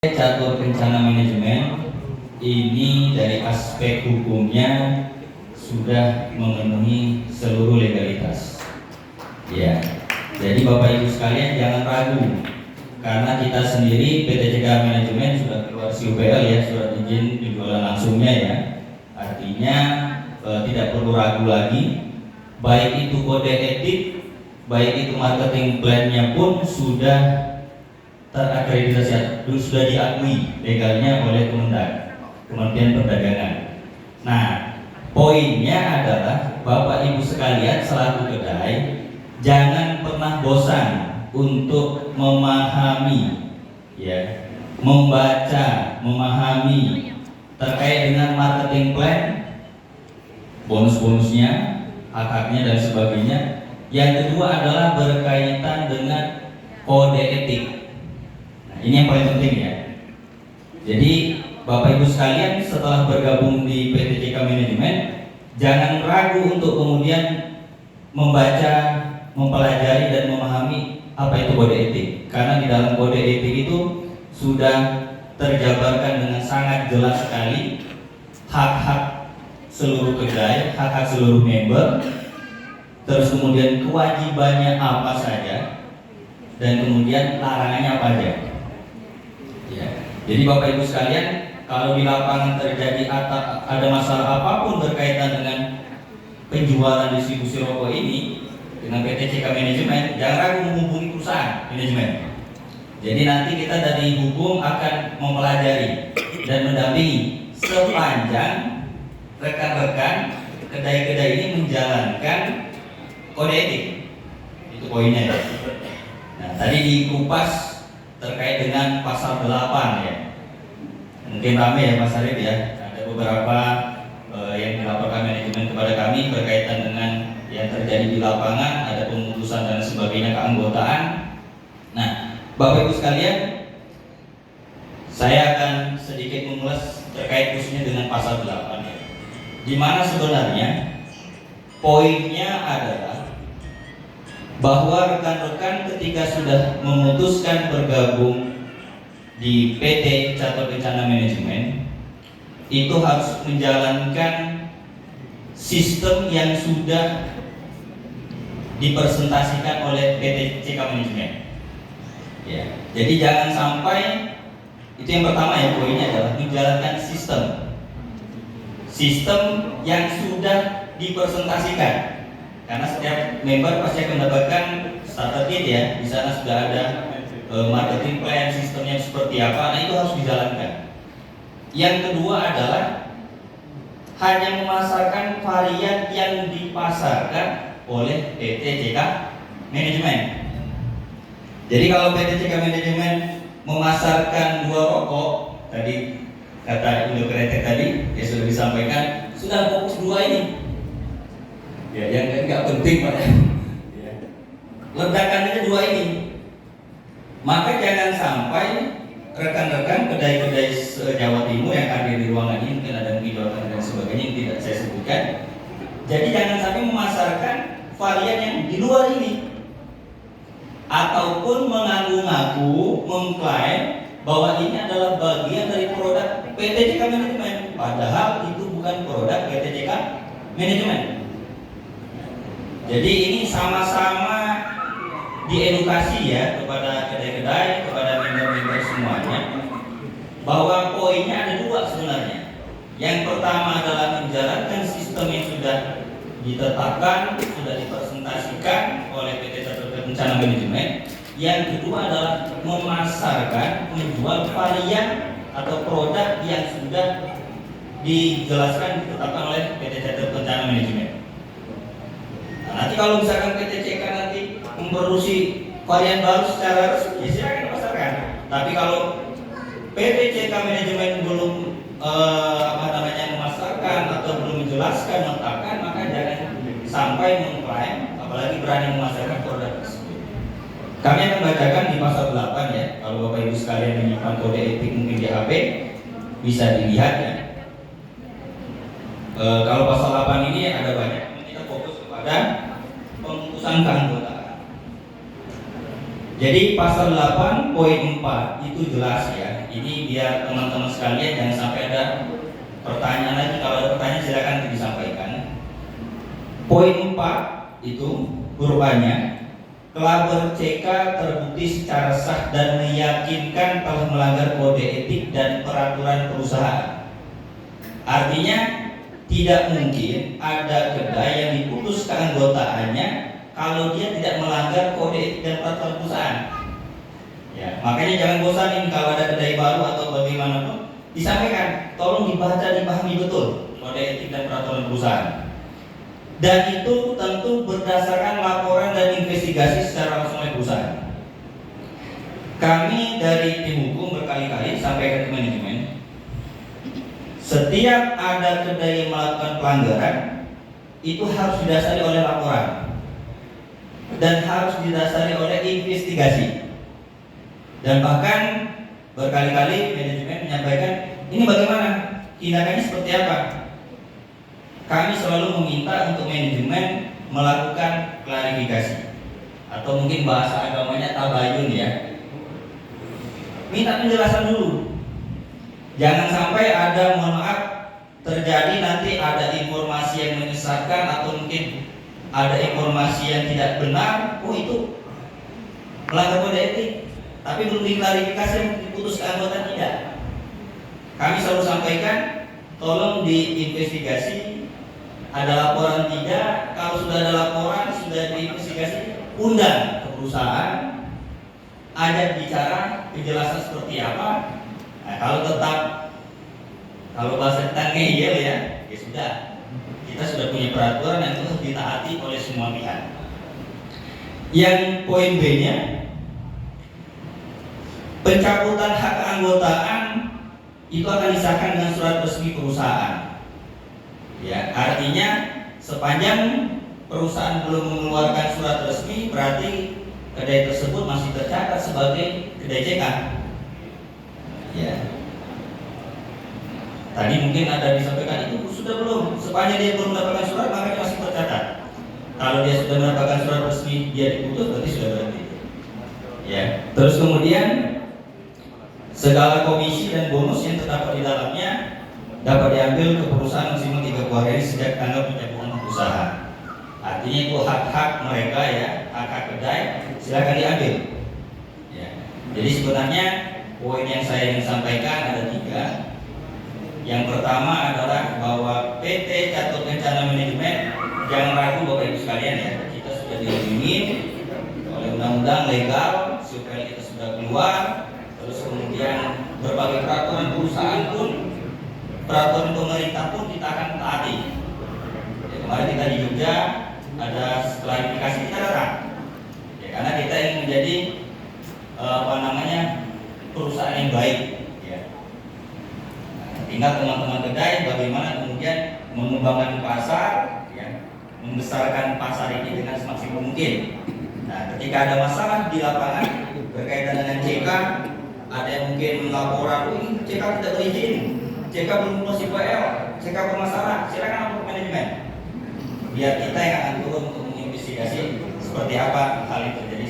Catur rencana manajemen ini dari aspek hukumnya sudah memenuhi seluruh legalitas. Ya, jadi Bapak Ibu sekalian jangan ragu, karena kita sendiri PT CK Manajemen sudah keluar SIUPL ya, surat izin penjualan langsungnya ya. Artinya tidak perlu ragu lagi, baik itu kode etik, baik itu marketing plan-nya pun sudah terakreditasi, sudah diakui legalnya oleh Kementerian Perdagangan. Nah, poinnya adalah Bapak Ibu sekalian selaku kedai jangan pernah bosan untuk memahami, ya, membaca, memahami terkait dengan marketing plan, bonus-bonusnya, hak-haknya dan sebagainya. Yang kedua adalah berkaitan dengan kode etik. Ini yang paling penting ya. Jadi Bapak Ibu sekalian setelah bergabung di PT CK Manajemen, jangan ragu untuk kemudian membaca, mempelajari dan memahami apa itu kode etik. Karena di dalam kode etik itu sudah terjabarkan dengan sangat jelas sekali hak-hak seluruh kedai, hak-hak seluruh member, terus kemudian kewajibannya apa saja, dan kemudian larangannya apa aja. Ya. Jadi Bapak Ibu sekalian, kalau di lapangan terjadi ada masalah apapun berkaitan dengan penjualan distribusi rokok ini dengan PT CK Manajemen, jangan ragu menghubungi perusahaan manajemen. Jadi nanti kita dari hukum akan mempelajari dan mendampingi sepanjang rekan-rekan kedai-kedai ini menjalankan kode etik. Itu poinnya ya. Nah, tadi dikupas terkait dengan pasal 8 ya. Mungkin ramai ya Mas Arif ya. Ada beberapa yang dilaporkan manajemen kepada kami berkaitan dengan yang terjadi di lapangan, ada pemutusan dan sebagainya keanggotaan. Nah, Bapak Ibu sekalian, saya akan sedikit mengulas terkait khususnya dengan pasal 8 ya. Di mana sebenarnya poinnya adalah bahwa rekan-rekan ketika sudah memutuskan bergabung di PT Catur Rencana Manajemen itu harus menjalankan sistem yang sudah dipresentasikan oleh PT CK Manajemen. Ya, jadi jangan sampai, itu yang pertama ya, poinnya adalah menjalankan sistem yang sudah dipresentasikan. Karena setiap member pasti akan mendapatkan starter kit ya. Di sana sudah ada marketing plan, sistemnya seperti apa. Nah, itu harus dijalankan. Yang kedua adalah hanya memasarkan varian yang dipasarkan oleh PT CK Manajemen. Jadi kalau PT CK Manajemen memasarkan 2 rokok, tadi kata Indo Kretek tadi ya sudah disampaikan, sudah fokus 2 ini. Ya, yang enggak penting Pak. Ya. Ledakan aja 2 ini. Maka jangan sampai rekan-rekan kedai-kedai se-Jawa Timur yang hadir di ruangan ini, mungkin ada mengidolakan dan sebagainya yang tidak saya sebutkan. Jadi jangan sampai memasarkan varian yang di luar ini, ataupun mengaku-ngaku mengklaim bahwa ini adalah bagian dari produk PT CK Manajemen, padahal itu bukan produk PT CK Manajemen. Jadi ini sama-sama diedukasi ya kepada kedai-kedai, kepada member-member semuanya, bahwa poinnya ada 2 sebenarnya. Yang pertama adalah menjalankan sistem yang sudah ditetapkan, sudah dipresentasikan oleh PT Catur Rencana Manajemen. Yang kedua adalah memasarkan, menjual varian atau produk yang sudah dijelaskan, ditetapkan oleh PT Catur Rencana Manajemen. Nah, nanti kalau misalkan PT CK nanti memproduksi varian baru secara resmi, ya silakan dipasarkan. Tapi kalau PT CK Manajemen belum memasarkan atau belum menjelaskan, menetapkan, maka jangan sampai mengklaim, apalagi berani memasarkan produk tersebut. Kami akan bacakan di pasal 8 ya. Kalau Bapak Ibu sekalian menyimpan kode etik mungkin di HP, bisa dilihat ya. Kalau pasal 8 ini ada banyak, kita fokus kepada pemutusan keanggotaan. Jadi pasal 8 poin 4 itu jelas ya. Ini biar teman-teman sekalian jangan sampai ada pertanyaan lagi. Kalau ada pertanyaan silakan disampaikan. Poin 4 itu huruf-nya, pelabur CK terbukti secara sah dan meyakinkan telah melanggar kode etik dan peraturan perusahaan. Artinya tidak mungkin ada kedai yang diputus keanggotaannya kalau dia tidak melanggar kode etik dan peraturan perusahaan. Ya, makanya jangan bosanin kalau ada kedai baru atau bagaimanapun disampaikan, tolong dibaca, dipahami betul kode etik dan peraturan perusahaan. Dan itu tentu berdasarkan laporan dan investigasi secara langsung oleh perusahaan. Kami dari tim hukum berkali-kali sampaikan ke manajemen, setiap ada kedai yang melakukan pelanggaran itu harus didasari oleh laporan dan harus didasari oleh investigasi. Dan bahkan berkali-kali manajemen menyampaikan, ini bagaimana, tindakannya seperti apa. Kami selalu meminta untuk manajemen melakukan klarifikasi, atau mungkin bahasa agamanya tabayun ya. Minta penjelasan dulu. Jangan sampai ada, mohon maaf, terjadi nanti ada informasi yang menyesatkan atau mungkin ada informasi yang tidak benar. Oh itu melanggar kode etik, tapi belum diklarifikasi yang diputus anggota tidak. Kami selalu sampaikan, tolong diinvestigasi. Ada laporan tidak? Kalau sudah ada laporan, sudah diinvestigasi, undang ke perusahaan, ajak bicara penjelasan seperti apa. Nah, kalau tetap, kalau bahasa kita ngeyel ya sudah. Kita sudah punya peraturan yang harus ditaati oleh semua pihak. Yang poin B-nya, pencabutan hak keanggotaan itu akan disahkan dengan surat resmi perusahaan. Ya, artinya sepanjang perusahaan belum mengeluarkan surat resmi, berarti kedai tersebut masih tercatat sebagai kedai CK. Ya. Tadi mungkin ada disampaikan itu sudah belum. Sepanjang dia belum mendapatkan surat, maka dia masih tercatat. Kalau dia sudah mendapatkan surat resmi, dia diputus, berarti sudah berhenti. Ya. Terus kemudian segala komisi dan bonus yang terdapat di dalamnya dapat diambil ke perusahaan maksimal 30 hari sejak tanggal pencabutan usaha. Artinya itu hak-hak mereka ya, hak-hak kedai, silakan diambil. Ya. Jadi sebenarnya poin yang saya ingin sampaikan ada 3. Yang pertama adalah bahwa PT Catur Kencana Manajemen, jangan ragu Bapak Ibu sekalian ya, kita sudah dilindungi oleh undang-undang legal, supaya kita sudah keluar. Terus kemudian berbagai peraturan perusahaan pun, peraturan pemerintah pun kita akan taati. Ya, kemarin kita di Jogja ada klarifikasi, kita datang. Ya, karena kita ingin menjadi perusahaan yang baik. Ya. Nah, tinggal teman-teman kedai bagaimana kemudian mengembangkan pasar, ya, membesarkan pasar ini dengan semaksimal mungkin. Nah, ketika ada masalah di lapangan berkaitan dengan CK, ada yang mungkin laporan, ini CK tidak berizin, CK belum masih PL, CK bermasalah, silakan lapor ke manajemen. Biar kita yang akan turun untuk menginvestigasi seperti apa hal itu terjadi.